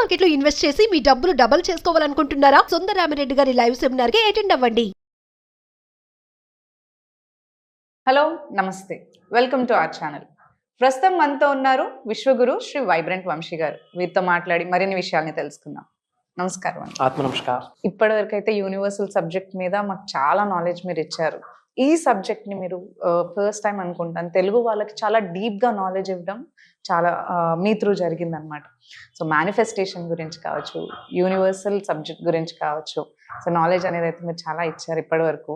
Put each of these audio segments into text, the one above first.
Market లో invest చేసి మీ డబ్బులు డబుల్ చేసుకోవాలనుకుంటున్నారా? సుందరరామిరెడ్డి గారి లైవ్ సెమినార్ కి అటెండ్ అవ్వండి. హలో నమస్తే, వెల్కమ్ టు అవర్ ఛానల్. ప్రస్తుతం మనతో ఉన్నారు విశ్వగురు శ్రీ వైబ్రెంట్ వంశీ గారు. వీరితో మాట్లాడి మరిన్ని విషయాల్ని తెలుసుకుందాం. నమస్కారం అండి. ఆత్మ నమస్కారం. ఇప్పటివరకు అయితే యూనివర్సల్ సబ్జెక్ట్ మీద మాకు చాలా నాలెడ్జ్ మీరు ఇచ్చారు. ఈ సబ్జెక్ట్ని మీరు ఫస్ట్ టైం అనుకుంటాను తెలుగు వాళ్ళకి చాలా డీప్గా నాలెడ్జ్ ఇవ్వడం చాలా మీ త్రూ జరిగిందనమాట. సో మేనిఫెస్టేషన్ గురించి కావచ్చు, యూనివర్సల్ సబ్జెక్ట్ గురించి కావచ్చు, సో నాలెడ్జ్ అనేది అయితే మీరు చాలా ఇచ్చారు ఇప్పటి వరకు.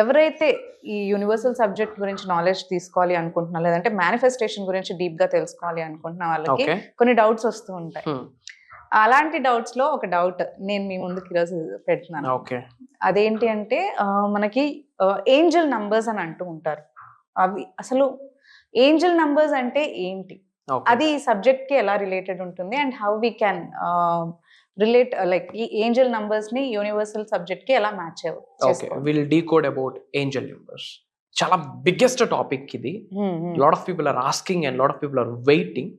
ఎవరైతే ఈ యూనివర్సల్ సబ్జెక్ట్ గురించి నాలెడ్జ్ తీసుకోవాలి అనుకుంటున్నా, లేదంటే మేనిఫెస్టేషన్ గురించి డీప్గా తెలుసుకోవాలి అనుకుంటున్న వాళ్ళకి కొన్ని డౌట్స్ వస్తూ ఉంటాయి. అలాంటి డౌట్స్ లో ఒక డౌట్ నేను మీ ముందుకు ఈరోజు పెడుతున్నాను. అదేంటి అంటే మనకి ఏంజల్ నంబర్స్ అని అంటూ ఉంటారు. అవి అసలు ఏంజల్ నంబర్స్ అంటే ఏంటి, అది ఈ సబ్జెక్ట్ కి ఎలా రిలేటెడ్ ఉంటుంది, and how we can relate like ఈ ఏంజల్ నంబర్స్ ని యూనివర్సల్ సబ్జెక్ట్ కి ఎలా match will decode about angel numbers. చాలా బిగ్గెస్ట్ టాపిక్ ఇది. Lot of people are asking and lot of people are waiting.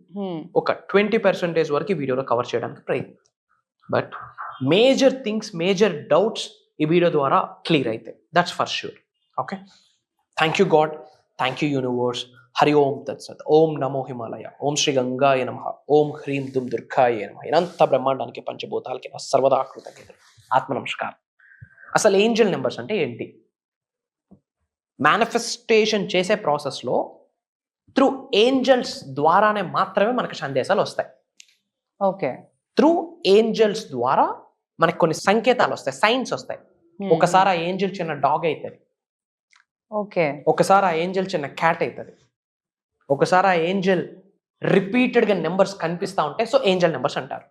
ఒక 20% వరకు ఈ వీడియోలో కవర్ చేయడానికి ప్రయత్నం. But major things, major doubts ఈ వీడియో ద్వారా క్లియర్ అవుతాయి, that's for sure. Okay, thank you God, thank you universe. Hari Om తత్సత్. ఓం నమో హిమాలయ, ఓం శ్రీ గంగాయ నమః, ఓం హ్రీం దుమ్ దుర్గాయ నమః. ఇదంత బ్రహ్మాండానికి పంచభూతాలకి సర్వదాకృత ఆత్మ నమస్కారం. అసలు ఏంజల్ నెంబర్స్ అంటే ఏంటి? మేనిఫెస్టేషన్ చేసే ప్రాసెస్లో త్రూ ఏంజల్స్ ద్వారానే మాత్రమే మనకు సందేశాలు వస్తాయి. ఓకే, త్రూ ఏంజల్స్ ద్వారా మనకు కొన్ని సంకేతాలు వస్తాయి, సైన్స్ వస్తాయి. ఒకసారి ఆ ఏంజల్ చిన్న డాగ్ అవుతుంది, ఓకే, ఒకసారి ఆ ఏంజల్ చిన్న క్యాట్ అవుతుంది, ఒకసారి ఆ ఏంజల్ రిపీటెడ్ గా నెంబర్స్ కనిపిస్తా ఉంటాయి. సో ఏంజల్ నెంబర్స్ అంటారు.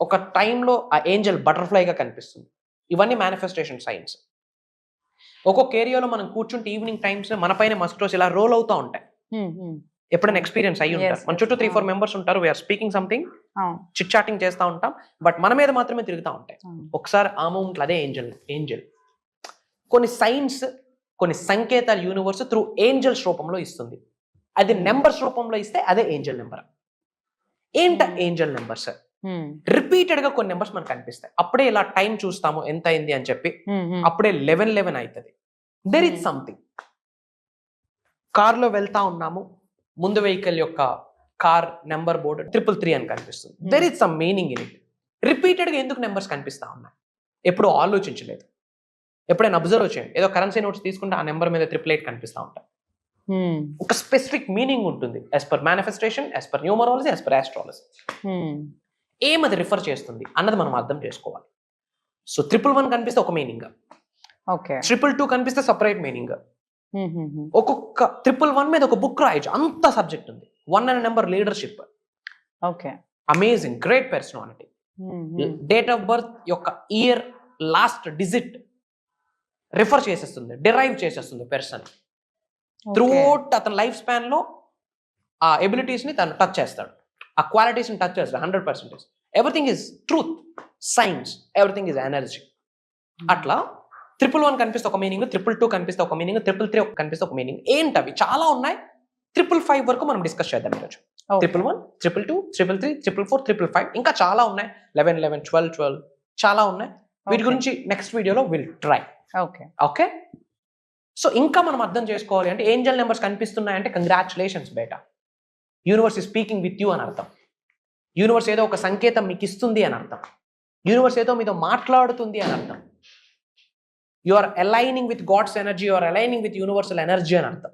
ఒక టైంలో ఆ ఏంజల్ బటర్ఫ్లైగా కనిపిస్తుంది. ఇవన్నీ మేనిఫెస్టేషన్ సైన్స్. ఒక్కొక్క ఏరియాలో మనం కూర్చుంటే ఈవినింగ్ టైమ్స్ మన పైన మస్కిటోస్ ఇలా రోల్ అవుతా ఉంటాయి. ఎప్పుడైనా ఎక్స్పీరియన్స్ అయ్యి ఉంటారు. మన చుట్టూ 3-4 మెంబర్స్ ఉంటారు. We are speaking something, chit chatting చేస్తూ ఉంటాం, బట్ మన మీద మాత్రమే తిరుగుతూ ఉంటాయి. ఒకసారి ఆ మూమెంట్లో అదే ఏంజల్. కొన్ని సైన్స్, కొన్ని సంకేతాలు యూనివర్స్ త్రూ ఏంజల్స్ రూపంలో ఇస్తుంది. అది నెంబర్స్ రూపంలో ఇస్తే అదే ఏంజల్ నెంబర్. ఏంట ఏంజల్ నెంబర్స్? రిపీటెడ్ గా కొన్ని నెంబర్స్ మనకు కనిపిస్తాయి. అప్పుడే ఇలా టైం చూస్తాము ఎంత అయింది అని చెప్పి, అప్పుడే 11 అవుతుంది. There is something. కార్లో వెళ్తా ఉన్నాము, ముందు వెహికల్ యొక్క కార్ నెంబర్ బోర్డు 333 అని కనిపిస్తుంది. There is some meaning in it. Repeated గా ఎందుకు నెంబర్స్ కనిపిస్తా ఉన్నాయి? ఎప్పుడు ఆలోచించలేదు. ఎప్పుడైనా అబ్జర్వ్ చేయండి, ఏదో కరెన్సీ నోట్స్ తీసుకుంటే ఆ నెంబర్ మీద 888 కనిపిస్తా ఉంటాయి. ఒక స్పెసిఫిక్ మీనింగ్ ఉంటుంది, as per manifestation, as per numerology, as per astrology. ఏమది రిఫర్ చేస్తుంది అన్నది మనం అర్థం చేసుకోవాలి. సో 111 కనిపిస్తే ఒక మీనింగ్, 222 కనిపిస్తే సపరేట్ మీనింగ్. ఒక్కొక్క 111 మీద ఒక బుక్ రాయొచ్చు, అంత సబ్జెక్ట్ ఉంది. 1 అనే number leadership. Okay, amazing, great personality. Date of birth యొక్క ఇయర్ లాస్ట్ డిజిట్ రిఫర్ చేసేస్తుంది, డిరైవ్ చేసేస్తుంది పర్సన్. త్రూఅవుట్ అతని లైఫ్ స్పాన్ లో ఆ ఎబిలిటీస్ ని తను టచ్ చేస్తాడు, ఆ క్వాలిటీస్ ని టచ్ చేస్తాడు. 100%. Everything is truth, science, everything is energy. అట్లా 111 కనిపిస్తే ఒక మీనింగ్, 222 కనిపిస్తే ఒక మీనింగ్, 333 కనిపిస్తే ఒక మీనింగ్. ఏంటవి? చాలా ఉన్నాయి. 555 వరకు మనం డిస్కస్ చేద్దాం ఈరోజు. 111, 222, 333, 444, 555, ఇంకా చాలా ఉన్నాయి. 11, 11, 12, 12, చాలా ఉన్నాయి. వీటి గురించి నెక్స్ట్ వీడియోలో విల్ ట్రై. ఓకే, సో ఇంకా మనం అర్థం చేసుకోవాలి అంటే ఏంజల్ నెంబర్స్ కనిపిస్తున్నాయంటే కంగ్రాచులేషన్స్ బేటా, universe is speaking with you అని అర్థం. యూనివర్స్ ఏదో ఒక సంకేతం మీకు ఇస్తుంది అని అర్థం. యూనివర్స్ ఏదో మీతో మాట్లాడుతుంది అని అర్థం. You are aligning with God's energy, you are aligning with universal energy అని అర్థం.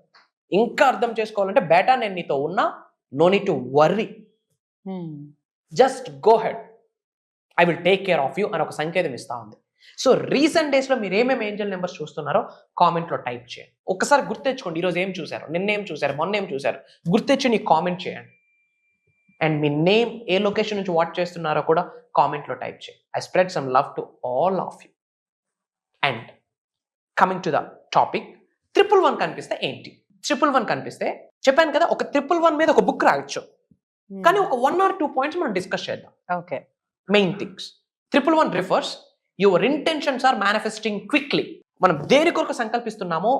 ఇంకా అర్థం చేసుకోవాలంటే బేటా నేను నీతో ఉన్నా, no need to worry, just go head, I will take care of you అని ఒక సంకేతం ఇస్తా ఉంది. సో రీసెంట్ డేస్ లో మీరు ఏమేమి ఏంజల్ నెంబర్స్ చూస్తున్నారో కామెంట్ లో టైప్ చేయండి. ఒకసారి గుర్తెచ్చుకోండి, ఈరోజు ఏం చూసారు, నిన్నేం చూసారు, మొన్న ఏం చూసారు, గుర్తెచ్చి నీ కామెంట్ చేయండి. And me name, A location నుంచి వాచ్ చేస్తున్నారో కూడా కామెంట్ లో టైప్ చేయండి. I spread some love to all of you. And coming to the topic, 111 కనిపిస్తే ఏంటి? 111 కనిపిస్తే చెప్పాను కదా, ఒక 111 మీద ఒక బుక్ రాయొచ్చు, కానీ ఒక 1 or 2 పాయింట్స్ మనం డిస్కస్ చేద్దాం. Okay, main things. 111 refers your intentions are manifesting quickly. మనం దేని కొరకు సంకల్పిస్తున్నామో,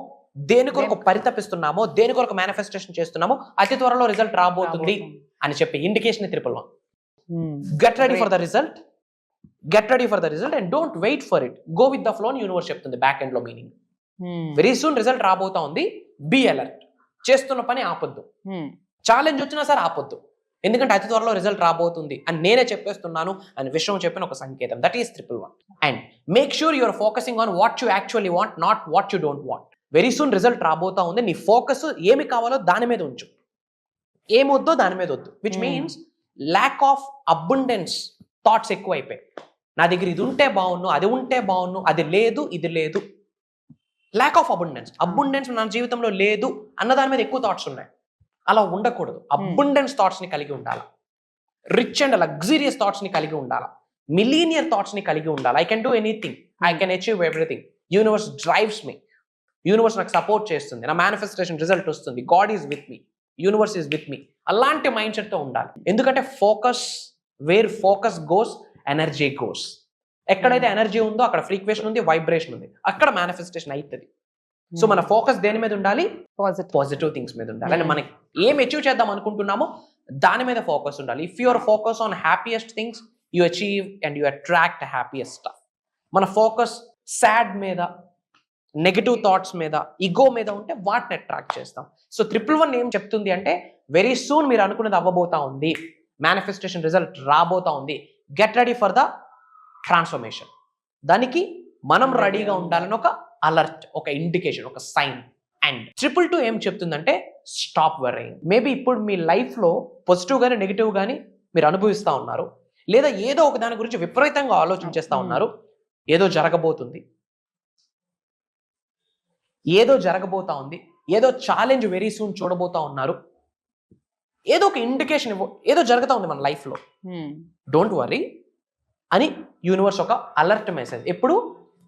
దేని కొరకు పరితపిస్తున్నామో, దేని కొరకు మేనిఫెస్టేషన్ చేస్తున్నామో, అతి త్వరలో రిజల్ట్ రాబోతుంది అని చెప్పే indication 111. Get ready for the result, get ready for the result and don't wait for it, go with the flow అని యూనివర్స్ చెప్తుంది బ్యాక్ ఎండ్ లో మీనింగ్. వెరీ సూన్ రిజల్ట్ రాబోతా ఉంది, బీ అలర్ట్, చేస్తున్న పని ఆపొద్దు, ఛాలెంజ్ వచ్చినా సరే ఆపొద్దు, ఎందుకంటే అతి త్వరలో రిజల్ట్ రాబోతుంది అని నేనే చెప్పేస్తున్నాను అని విషయం చెప్పిన ఒక సంకేతం. That is 111. And make sure you're focusing on what you actually want, not what you don't want. Very soon result రాబోతా ఉంది, నీ ఫోకస్ ఏమి కావాలో దాని మీద ఉంచు, ఏమొద్దో దాని మీద వద్దు. Which means lack of abundance thoughts ఎక్కువ అయిపోయాయి. నా దగ్గర ఇది ఉంటే బాగున్ను, అది ఉంటే బాగున్ను, అది లేదు, ఇది లేదు. ల్యాక్ ఆఫ్ అబండెన్స్ నా జీవితంలో లేదు అన్న దాని మీద ఎక్కువ థాట్స్ ఉన్నాయి. అలా ఉండకూడదు. అబండెన్స్ థాట్స్ ని కలిగి ఉండాలి, రిచ్ అండ్ లగ్జరియస్ థాట్స్ ని కలిగి ఉండాలి, మిలీనియర్ థాట్స్ ని కలిగి ఉండాలి. I can do anything, I can achieve everything, universe drives me, universe నాకు సపోర్ట్ చేస్తుంది, నా మేనిఫెస్టేషన్ రిజల్ట్ వస్తుంది, God is with me, universe is with me. అలాంటి మైండ్ సెట్ తో ఉండాలి. ఎందుకంటే focus, where focus goes energy goes. ఎక్కడైతే energy ఉందో అక్కడ ఫ్రీక్వేషన్ ఉంది, వైబ్రేషన్ ఉంది, అక్కడ మేనిఫెస్టేషన్ అవుతుంది. సో మన ఫోకస్ దేని మీద ఉండాలి? పాజిటివ్ థింగ్స్ మీద ఉండాలి. అంటే మనకి ఏం అచీవ్ చేద్దాం అనుకుంటున్నామో దాని మీద ఫోకస్ ఉండాలి. If your focus on happiest things you achieve and you attract happiest stuff. మన ఫోకస్ సాడ్ మీద, నెగటివ్ థాట్స్ మీద, ఈగో మీద ఉంటే వాటిని అట్రాక్ట్ చేస్తాం. సో 111 ఏం చెప్తుంది అంటే వెరీ సూన్ మీరు అనుకున్నది అవ్వబోతా ఉంది, మేనిఫెస్టేషన్ రిజల్ట్ రాబోతా ఉంది, get ready for the transformation. దానికి మనం రెడీగా ఉండాలని ఒక అలర్ట్, ఒక ఇండికేషన్, ఒక సైన్. అండ్ 222 ఏం చెప్తుందంటే స్టాప్ వరింగ్. మేబీ ఇప్పుడు మీ లైఫ్ లో పాజిటివ్ గానీ నెగిటివ్ గానీ మీరు అనుభవిస్తా ఉన్నారు, లేదా ఏదో ఒక దాని గురించి విపరీతంగా ఆలోచించేస్తా ఉన్నారు. ఏదో జరగబోతుంది, ఏదో జరగబోతా ఉంది, ఏదో ఛాలెంజ్ వెరీ సూన్ చూడబోతా ఉన్నారు, ఏదో ఒక ఇండికేషన్ ఏదో జరుగుతా ఉంది మన లైఫ్ లో. డోంట్ వరీ అని యూనివర్స్ ఒక అలర్ట్ మెసేజ్ ఎప్పుడు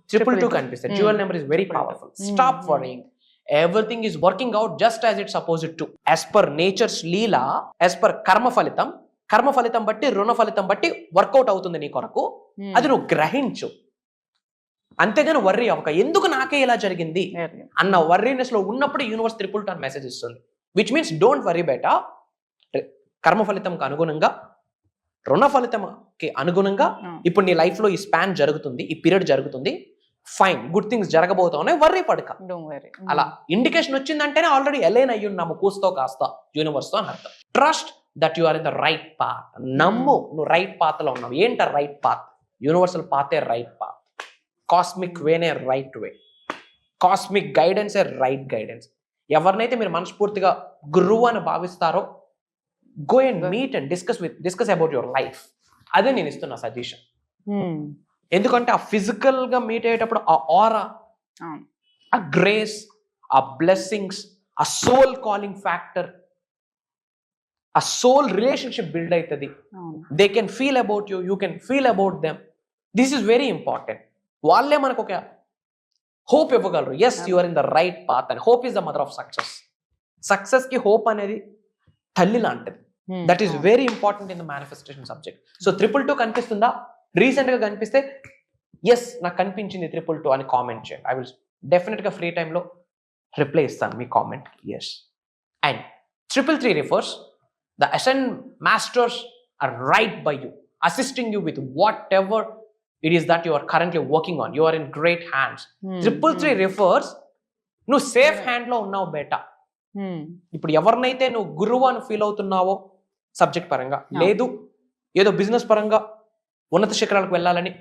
222 కనిపిస్తుంది. Dual number is very powerful. Stop worrying, everything is working out just as it supposed to, as per nature's లీలా, యాజ్ పర్ కర్మ ఫలితం బట్టి, రుణ ఫలితం బట్టి వర్కౌట్ అవుతుంది నీ కొరకు. అది నువ్వు గ్రహించు, అంతేగాని వర్రీ అవ్వక. ఎందుకు నాకే ఇలా జరిగింది అన్న వర్రీనెస్ లో ఉన్నప్పుడు యూనివర్స్ 222 మెసేజ్ ఇస్తుంది. విచ్ మీన్స్ డోంట్ వరీ బేటా, కర్మ ఫలితంకి అనుగుణంగా, రుణ ఫలితంకి అనుగుణంగా ఇప్పుడు నీ లైఫ్ లో ఈ స్పాన్ జరుగుతుంది, ఈ పీరియడ్ జరుగుతుంది, ఫైన్, గుడ్ థింగ్స్ జరగబోతా ఉన్నాయి, వర్రీ పడక. అలా ఇండికేషన్ వచ్చిందంటేనే ఆల్రెడీ ఎలైన్ అయ్యి ఉన్నాము కూస్తో కాస్త యూనివర్స్ తో అని అర్థం. Trust that you are in the right path. నమ్ము నువ్వు రైట్ పాత్ లో ఉన్నావు. ఏంట రైట్ పాత్? యూనివర్సల్ పాతే రైట్ పాత్, కాస్మిక్ వేనే రైట్ వే, కాస్మిక్ గైడెన్సే రైట్ గైడెన్స్. ఎవరినైతే మీరు మనస్ఫూర్తిగా గురువు అని భావిస్తారో go and meet and discuss about your life. అదే నేను ఇస్తున్నా సజెషన్. ఎందుకంటే ఆ ఫిజికల్ గా మీట్ అయ్యేటప్పుడు ఆ ఆరా, ఆ గ్రేస్, ఆ బ్లెస్సింగ్స్, ఆ సోల్ కాలింగ్ ఫ్యాక్టర్, ఆ సోల్ రిలేషన్షిప్ బిల్డ్ అవుతుంది. They can feel about you, you can feel about them. This is very important. వాళ్ళే మనకు ఒక హోప్ ఇవ్వగలరు. Yes, you are in the right path అని. Hope is the mother of success. Success కి hope అనేది తల్లి లాంటిది. That is very important in the manifestation subject. So 222 కనిపిస్తుందా? రీసెంట్ గా కనిపిస్తే ఎస్ నాకు కనిపించింది 222 అని కామెంట్ చేయండి. ఐ విల్ డెఫినెట్ గా ఫ్రీ టైంలో రిప్లై ఇస్తాను మీ comment. Yes. And 333 refers the ascend masters are right by you, assisting you with whatever it is that you are currently working on. You are in great hands. 333 refers నువ్వు safe hand లో ఉన్నావు బేటా. ఇప్పుడు ఎవరినైతే నువ్వు గురువు అని feel అవుతున్నావో subject పరంగా, లేదు ఏదో బిజినెస్ పరంగా ఉన్నత శిఖరాలకు వెళ్ళాలని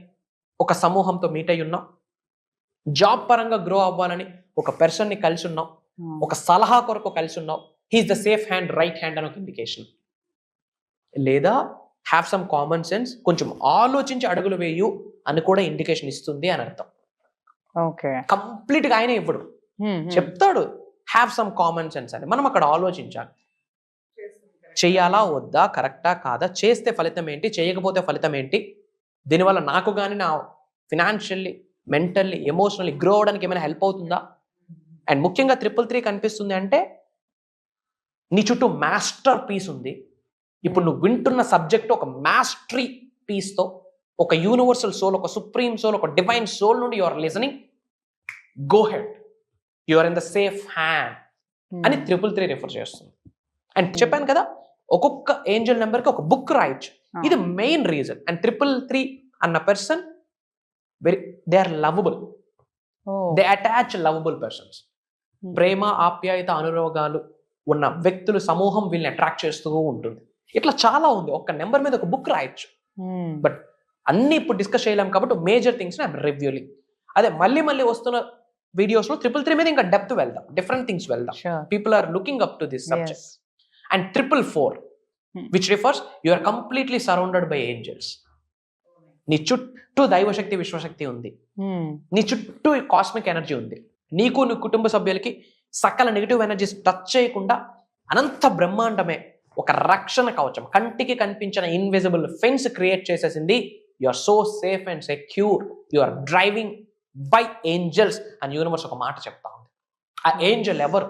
ఒక సమూహంతో మీట్ అయి ఉన్నావు, జాబ్ పరంగా గ్రో అవ్వాలని ఒక పర్సన్ ని కలిసి ఉన్నావు, ఒక సలహా కొరకు కలిసి ఉన్నావు, he's the safe hand, right hand అని ఒక ఇండికేషన్. లేదా హ్యావ్ సమ్ కామన్ సెన్స్, కొంచెం ఆలోచించి అడుగులు వేయు అని కూడా ఇండికేషన్ ఇస్తుంది అని అర్థం. కంప్లీట్ గా ఆయన ఇవ్వడు, చెప్తాడు హ్యావ్ సమ్ కామన్ సెన్స్ అని. మనం అక్కడ ఆలోచించాలి, చెయ్యాలా వద్దా, కరెక్టా కాదా, చేస్తే ఫలితం ఏంటి, చేయకపోతే ఫలితం ఏంటి, దీనివల్ల నాకు కానీ నా ఫినాన్షియల్లీ, మెంటల్లీ, ఎమోషనల్లీ గ్రో అవడానికి ఏమైనా హెల్ప్ అవుతుందా. అండ్ ముఖ్యంగా 333 కనిపిస్తుంది అంటే నీ చుట్టూ మాస్టర్ పీస్ ఉంది. ఇప్పుడు నువ్వు వింటున్న సబ్జెక్ట్ ఒక మాస్టరీ పీస్తో, ఒక యూనివర్సల్ సోల్, ఒక సుప్రీం సోల్, ఒక డివైన్ సోల్ నుండి you are listening. Go head, you are in the safe hand అని 333 రిఫర్ చేస్తుంది. అండ్ చెప్పాను కదా, ఒక్కొక్క ఏంజల్ నెంబర్కి ఒక బుక్ రాయొచ్చు. ఇది మెయిన్ రీజన్. అండ్ 333 అన్న person they are lovable, they attach lovable persons. ప్రేమ, ఆప్యాయత, అనురోగాలు ఉన్న వ్యక్తులు సమూహం వీళ్ళని అట్రాక్ట్ చేస్తూ ఉంటుంది. ఇట్లా చాలా ఉంది. ఒక్క నెంబర్ మీద ఒక బుక్ రాయొచ్చు. బట్ అన్ని ఇప్పుడు డిస్కస్ చేయలేం కాబట్టి మేజర్ థింగ్స్ ఐఎమ్ రివ్యూలింగ్. అదే మళ్ళీ మళ్ళీ వస్తున్న వీడియోస్ లో 333 మీద ఇంకా డెప్త్ వెళ్దాం, డిఫరెంట్ థింగ్స్ వెళ్దాం. People are looking up to this subject. And 444 which refers you are completely surrounded by angels. నీ చుట్టూ దైవశక్తి, విశ్వశక్తి ఉంది. నీ చుట్టూ కాస్మిక్ ఎనర్జీ ఉంది. నీకు నీ కుటుంబ సభ్యులకి సకల నెగిటివ్ ఎనర్జీస్ టచ్ చేయకుండా అనంత బ్రహ్మాండమే ఒక రక్షణ కవచం, కంటికి కనిపించిన ఇన్విజిబుల్ ఫెన్స్ క్రియేట్ చేసేసింది. You are so safe and secure. You are driving by angels అని యూనివర్స్ ఒక మాట చెప్తా ఉంది. ఆ ఏంజల్ ఎవరు?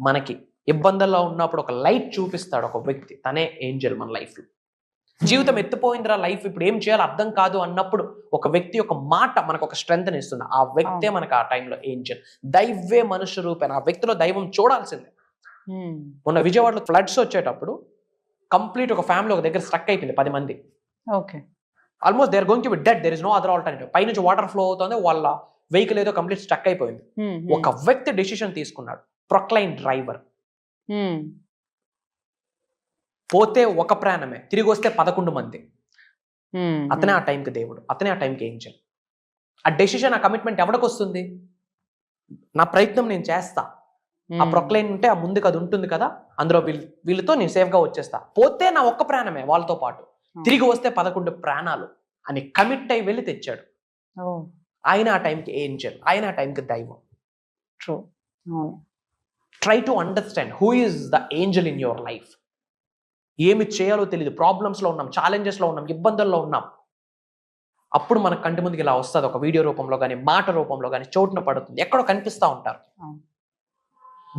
మనకి ఇబ్బందుల్లో ఉన్నప్పుడు ఒక లైట్ చూపిస్తాడు ఒక వ్యక్తి, తనే ఏంజల్ మన లైఫ్లో. జీవితం ఎత్తిపోయిందిరా, లైఫ్ ఇప్పుడు ఏం చేయాలో అర్థం కాదు అన్నప్పుడు ఒక వ్యక్తి ఒక మాట మనకు ఒక స్ట్రెంగ్త్ ఇస్తుంది. ఆ వ్యక్తే మనకు ఆ టైంలో ఏంజల్. దైవే మనుష్య రూపేణ. ఆ వ్యక్తిలో దైవం చూడాల్సిందే. మొన్న విజయవాడలో ఫ్లడ్స్ వచ్చేటప్పుడు కంప్లీట్ ఒక ఫ్యామిలీ ఒక దగ్గర స్ట్రక్ అయిపోయింది, 10 మంది. Almost they are going to be dead. There is no other alternative. పైనుంచి వాటర్ ఫ్లో అవుతుంది, వాళ్ళ వెహికల్ ఏదో కంప్లీట్ స్ట్రక్ అయిపోయింది. ఒక వ్యక్తి డెసిషన్ తీసుకున్నాడు, ప్రొక్లైన్ డ్రైవర్. పోతే ఒక ప్రాణమే, తిరిగి వస్తే 11 మంది. అతనే ఆ టైంకి దేవుడు, అతనే ఆ టైంకి ఏంజల్. ఆ డెసిషన్, ఆ కమిట్మెంట్ ఎవరికి వస్తుంది? నా ప్రయత్నం నేను చేస్తా, ఆ ప్రొక్లైన్ ఉంటే ఆ ముందుకు అది ఉంటుంది కదా, అందులో వీళ్ళతో నేను సేఫ్గా వచ్చేస్తా. పోతే నా ఒక్క ప్రాణమే వాళ్ళతో పాటు, తిరిగి వస్తే 11 ప్రాణాలు అని కమిట్ అయి వెళ్ళి తెచ్చాడు. ఆయన ఆ టైంకి ఏంజల్, ఆయన ఆ టైంకి దైవం. True. Try to understand who is the Angel in your life. ఏమి చేయాలో తెలియదు, ప్రాబ్లమ్స్లో ఉన్నాం, ఛాలెంజెస్లో ఉన్నాం, ఇబ్బందుల్లో ఉన్నాం. అప్పుడు మన కంటి ముందుకు ఇలా వస్తుంది, ఒక వీడియో రూపంలో కానీ, మాట రూపంలో కానీ, చోటున పడుతుంది, ఎక్కడో కనిపిస్తూ ఉంటారు.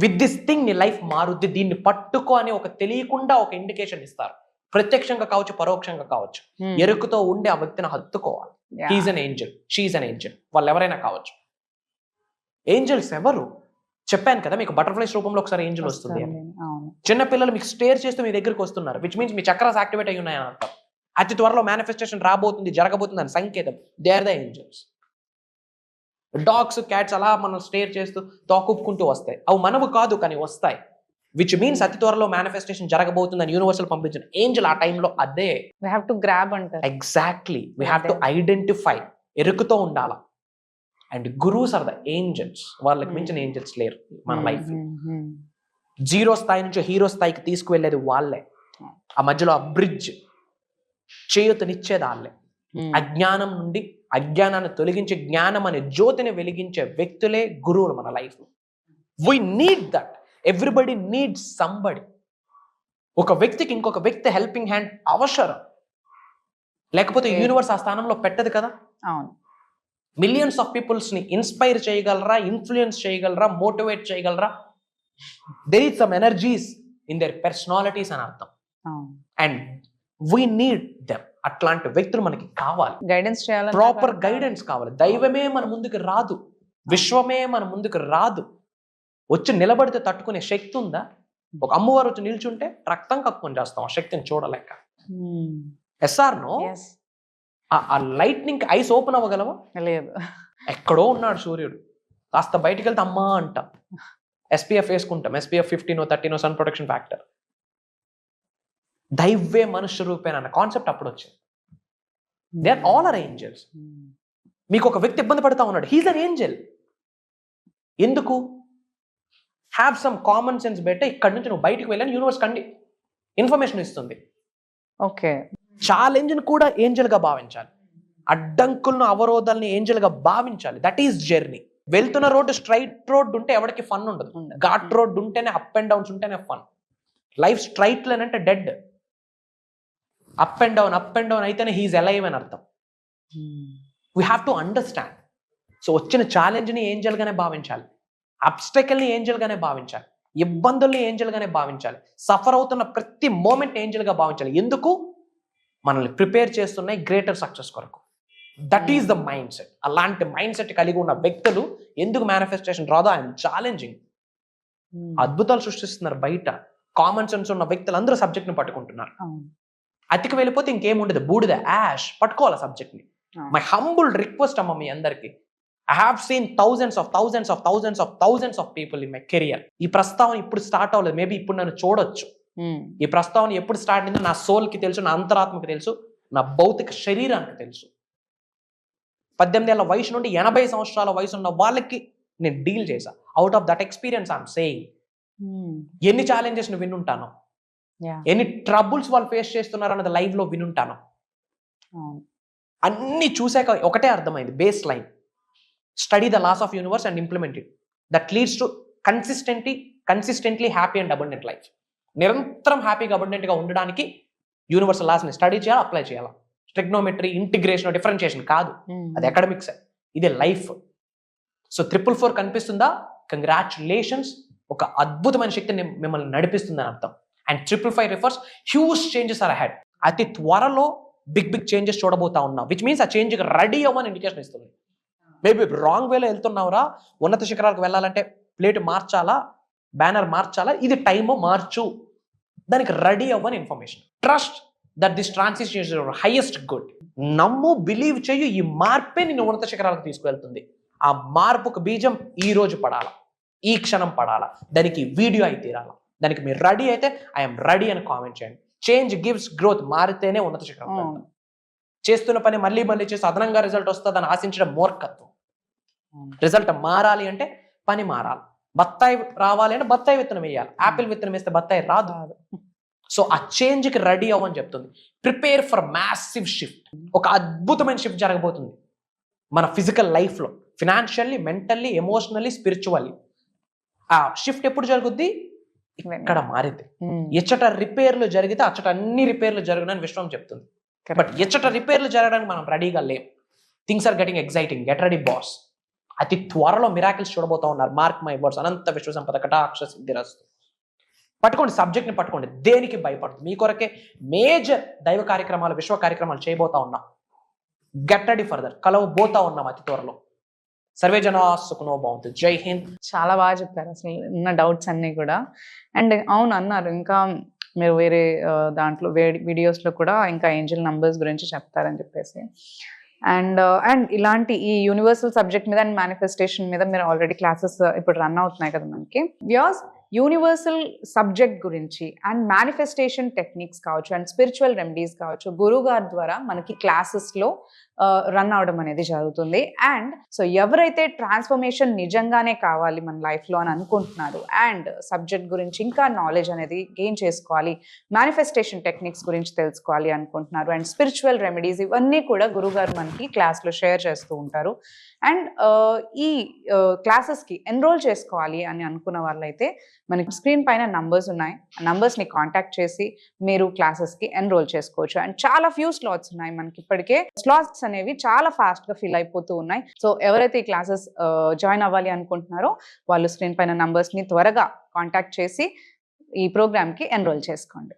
విత్ దిస్ థింగ్ నీ లైఫ్ మారుద్ది, దీన్ని పట్టుకో అని ఒక తెలియకుండా ఒక ఇండికేషన్ ఇస్తారు. ప్రత్యక్షంగా కావచ్చు, పరోక్షంగా కావచ్చు. ఎరుకుతో ఉండి ఆ వ్యక్తిని హత్తుకోవాలి. He is an angel, she is an angel. వాళ్ళు ఎవరైనా కావచ్చు. ఏంజల్స్ ఎవరు చెప్పాను కదా మీకు, బటర్ఫ్లైస్ రూపంలో ఒకసారి ఏంజల్ వస్తుంది. చిన్న పిల్లలు మీకు స్టేర్ చేస్తూ మీ దగ్గరికి వస్తున్నారు, which means me chakras activate అయి ఉన్నాయని అర్థం. అతి త్వరలో మేనిఫెస్టేషన్ రాబోతుంది, జరగబోతుంది అని సంకేతం. They are the angels. Dogs, cats అలా మనం స్టేర్ చేస్తూ తోకుపుకుంటూ వస్తాయి. అవి మనవు కాదు కానీ వస్తాయి, విచ్ మీన్స్ అతి త్వరలో మేనిఫెస్టేషన్ జరగబోతుందని యూనివర్సల్ పంపించిన ఏంజల్ ఆ టైంలో అదే. We have to grab అంటారు. Exactly, we have to identify. ఎరుకుతో ఉండాలా. And gurus are the angels. వాళ్ళకి మించిన ఏంజల్స్ లేరు మన లైఫ్. జీరో స్థాయి నుంచి హీరో స్థాయికి తీసుకువెళ్ళేది వాళ్ళే. ఆ మధ్యలో ఆ బ్రిడ్జ్ చేయూతనిచ్చేది వాళ్ళే. అజ్ఞానం నుండి అజ్ఞానాన్ని తొలగించి జ్ఞానం అనే జ్యోతిని వెలిగించే వ్యక్తులే గురువులు మన life. We need that. Everybody needs somebody. ఒక వ్యక్తికి ఇంకొక వ్యక్తి హెల్పింగ్ హ్యాండ్ అవసరం, లేకపోతే యూనివర్స్ ఆ స్థానంలో పెట్టదు కదా. అవును. మిలియన్స్ ఆఫ్ పీపుల్స్ ని ఇన్స్పైర్ చేయగలరా, ఇన్ఫ్లుయెన్స్ చేయగలరా, మోటివేట్ చేయగలరా. There is some energies in their personalities అని అర్థం. And we need them. అట్లాంటి వ్యక్తులు మనకి కావాలి. గైడెన్స్ చేయాలి, ప్రాపర్ గైడెన్స్ కావాలి. దైవమే మన ముందుకు రాదు, విశ్వమే మన ముందుకు రాదు. వచ్చి నిలబడితే తట్టుకునే శక్తి ఉందా? ఒక అమ్మవారు వచ్చి నిల్చుంటే రక్తం కక్కుని చేస్తాం ఆ శక్తిని చూడలేక. Yes or no? ఆ లైట్నింగ్ ఐస్ ఓపెన్ అవ్వగలవా? లేదు. ఎక్కడో ఉన్నాడు సూర్యుడు, కాస్త బయటికి వెళ్తే అమ్మా అంటాం. SPF వేసుకుంటాం, SPF 15 13 సన్ ప్రొటెక్షన్ ఫ్యాక్టర్. దైవే మనుష్య రూపేణ అన్న కాన్సెప్ట్ అప్పుడు వచ్చింది. They are all our angels. మీకు ఒక వ్యక్తి ఇబ్బంది పడతా ఉన్నాడు, హీస్ అన్ ఏంజల్. ఎందుకు? Have some common sense better. ఇక్కడ నుంచి నువ్వు బయటకు వెళ్ళని యూనివర్స్ కండి ఇన్ఫర్మేషన్ ఇస్తుంది. ఓకే. ఛాలెంజ్ని కూడా ఏంజల్గా భావించాలి, అడ్డంకులను అవరోధాలని ఏంజల్గా భావించాలి. That is journey. వెళ్తున్న రోడ్డు స్ట్రైట్ రోడ్ ఉంటే ఎవరికి ఫన్ ఉండదు. ఘాట్ రోడ్ ఉంటేనే, అప్ అండ్ డౌన్స్ ఉంటేనే ఫన్. లైఫ్ స్ట్రైట్ లైన్ అంటే డెడ్. అప్ అండ్ డౌన్ అయితేనే హీఈస్ అలైవ్ అని అర్థం. We have to understand. So వచ్చిన ఛాలెంజ్ని ఏంజల్గానే భావించాలి, అబ్స్టెకల్ని ఏంజల్గానే భావించాలి, ఇబ్బందుల్ని ఏంజల్గానే భావించాలి, సఫర్ అవుతున్న ప్రతి మూమెంట్ ఏంజల్గా భావించాలి. ఎందుకు? మనల్ని ప్రిపేర్ చేస్తున్నాయి గ్రేటర్ సక్సెస్ కొరకు. That is the mind set. అలాంటి మైండ్ సెట్ కలిగి ఉన్న వ్యక్తులు ఎందుకు మేనిఫెస్టేషన్ రాదో, ఐఎమ్ ఛాలెంజింగ్. అద్భుతాలు సృష్టిస్తున్నారు బయట. కామన్ సెన్స్ ఉన్న వ్యక్తులందరూ సబ్జెక్ట్ని పట్టుకుంటున్నారు. అవును. అతికి వెళ్ళిపోతే ఇంకేముండదు, బూడిద యాష్ పట్టుకోవాలి సబ్జెక్ట్ని. అవును. మై హంబుల్ రిక్వెస్ట్ అమ్మ మీ అందరికి, I have seen thousands of people in my career. ఈ ప్రస్తావన ఇప్పుడు స్టార్ట్ అవ్వలేదు, మేబీ ఇప్పుడు నన్ను చూడొచ్చు. ఈ ప్రస్తావన ఎప్పుడు స్టార్ట్ అయిందో నా సోల్కి తెలుసు, నా అంతరాత్మకి తెలుసు, నా భౌతిక శరీరానికి తెలుసు. 18 ఏళ్ల వయసు నుండి 80 సంవత్సరాల వయసు ఉన్న వాళ్ళకి నేను డీల్ చేశా. Out of that experience I'm saying, ఎన్ని ఛాలెంజెస్ నువ్వు వినుంటాను, ఎన్ని ట్రబుల్స్ వాళ్ళు ఫేస్ చేస్తున్నారు అన్నది లైవ్ లో వినుంటాను. అన్ని చూసాక ఒకటే అర్థమైంది, base line, study the laws of universe and implement it, that leads to consistently happy and abundant life. నిరంతరం హ్యాపీగా అబండెంట్గా ఉండడానికి యూనివర్సల్ లాస్ని స్టడీ చేయాలి, అప్లై చేయాలి. ట్రిగ్నోమెట్రీ, ఇంటిగ్రేషన్, డిఫరెన్షియేషన్ కాదు, అది అకాడమిక్స్, ఇదే లైఫ్. సో 444 కనిపిస్తుందా, కంగ్రాచులేషన్స్, ఒక అద్భుతమైన శక్తిని మిమ్మల్ని నడిపిస్తుందని అర్థం. And 555 refers huge changes are ahead. అతి త్వరలో బిగ్ చేంజెస్ చూడబోతా ఉన్నాం, విచ్ మీన్స్ ఆ చేంజ్కి రెడీ అవ్వని ఇండికేషన్ ఇస్తుంది. మేబీ రాంగ్ వేలో వెళ్తున్నావురా, ఉన్నత శిఖరాలకు వెళ్ళాలంటే ప్లేట్ మార్చాలా, బ్యానర్ మార్చాలా, ఇది టైము, మార్చు, దానికి రెడీ అవ్వని information. Trust that this transition is your highest good. నమ్ము, బిలీవ్ చేయు, ఈ మార్పే నిన్ను ఉన్నత శిఖరాలకు తీసుకువెళ్తుంది. ఆ మార్పుకు బీజం ఈ రోజు పడాలా, ఈ క్షణం పడాలా, దానికి వీడియో అయితే తీరాలా. దానికి మీరు రెడీ అయితే ఐఎమ్ రెడీ అని కామెంట్ చేయండి. చేంజ్ గివ్స్ గ్రోత్, మారితేనే ఉన్నత శిఖరం. చేస్తున్న పని మళ్ళీ చేసి అదనంగా రిజల్ట్ వస్తుందని ఆశించడం మూర్ఖత్వం. రిజల్ట్ మారాలి అంటే పని మారాలి. బత్తాయి రావాలి అంటే బత్తాయి విత్తనం వేయాలి, యాపిల్ విత్తనం వేస్తే బత్తాయి రాదు. సో ఆ చేంజ్కి రెడీ అవ్వని చెప్తుంది. Prepare for massive shift. ఒక అద్భుతమైన షిఫ్ట్ జరగబోతుంది మన ఫిజికల్ లైఫ్లో, ఫినాన్షియల్లీ, మెంటల్లీ, ఎమోషనల్లీ, స్పిరిచువల్లీ. ఆ షిఫ్ట్ ఎప్పుడు జరుగుద్ది, ఇక్కడ మారింది. ఎచ్చట రిపేర్లు జరిగితే అచ్చట అన్ని రిపేర్లు జరుగునని విశ్వం చెప్తుంది. బట్ ఎచ్చట రిపేర్లు జరగడానికి మనం రెడీగా లేం. Things are getting exciting, get ready boss. అతి త్వరలో మిరాకిల్స్ చూడబోతా ఉన్నారు. Mark my words. అనంత విశ్వ సంపద కటాక్ష సిద్ధిరస్తు. పట్టుకోండి, సబ్జెక్ట్ని పట్టుకోండి, దేనికి భయపడుతుంది. మీ కొరకే మేజర్ దైవ కార్యక్రమాలు, విశ్వ కార్యక్రమాలు చేయబోతా ఉన్నాం. Get ready for that. కలవబోతా ఉన్నాం అతి త్వరలో. సర్వే జనా సుఖనో భవంతు. జై హింద్. చాలా బాగా చెప్పారు అసలు ఉన్న డౌట్స్ అన్నీ కూడా. అండ్ అవును అన్నారు, ఇంకా మీరు వేరే దాంట్లో వీడియోస్లో కూడా ఇంకా ఏంజల్ నంబర్స్ గురించి చెప్తారని చెప్పేసి. అండ్ ఇలాంటి ఈ యూనివర్సల్ సబ్జెక్ట్ మీద అండ్ మేనిఫెస్టేషన్ మీద మీరు ఆల్రెడీ క్లాసెస్ ఇప్పుడు రన్ అవుతున్నాయి కదా మనకి. వ్యూస్, యూనివర్సల్ సబ్జెక్ట్ గురించి అండ్ మేనిఫెస్టేషన్ టెక్నిక్స్ కావచ్చు అండ్ స్పిరిచువల్ రెమెడీస్ కావచ్చు గురువు గారి ద్వారా మనకి క్లాసెస్లో రన్ అవడం అనేది జరుగుతుంది. అండ్ సో ఎవరైతే ట్రాన్స్ఫర్మేషన్ నిజంగానే కావాలి మన లైఫ్లో అని అనుకుంటున్నారు, అండ్ సబ్జెక్ట్ గురించి ఇంకా నాలెడ్జ్ అనేది గెయిన్ చేసుకోవాలి, మేనిఫెస్టేషన్ టెక్నిక్స్ గురించి తెలుసుకోవాలి అనుకుంటున్నారు, అండ్ స్పిరిచువల్ రెమెడీస్, ఇవన్నీ కూడా గురువుగారు మనకి క్లాస్లో షేర్ చేస్తూ ఉంటారు. అండ్ ఈ క్లాసెస్కి ఎన్రోల్ చేసుకోవాలి అని అనుకున్న వాళ్ళైతే మనకి స్క్రీన్ పైన నంబర్స్ ఉన్నాయి, ఆ నంబర్స్ని కాంటాక్ట్ చేసి మీరు క్లాసెస్కి ఎన్రోల్ చేసుకోవచ్చు. అండ్ చాలా ఫ్యూ స్లాట్స్ ఉన్నాయి మనకి ఇప్పటికే. స్లాట్స్ అనేవి చాలా ఫాస్ట్గా ఫిల్ అయిపోతూ ఉన్నాయి. సో ఎవరైతే ఈ క్లాసెస్ జాయిన్ అవ్వాలి అనుకుంటున్నారో వాళ్ళు స్క్రీన్ పైన నంబర్స్ని త్వరగా కాంటాక్ట్ చేసి ఈ ప్రోగ్రామ్కి ఎన్రోల్ చేసుకోండి.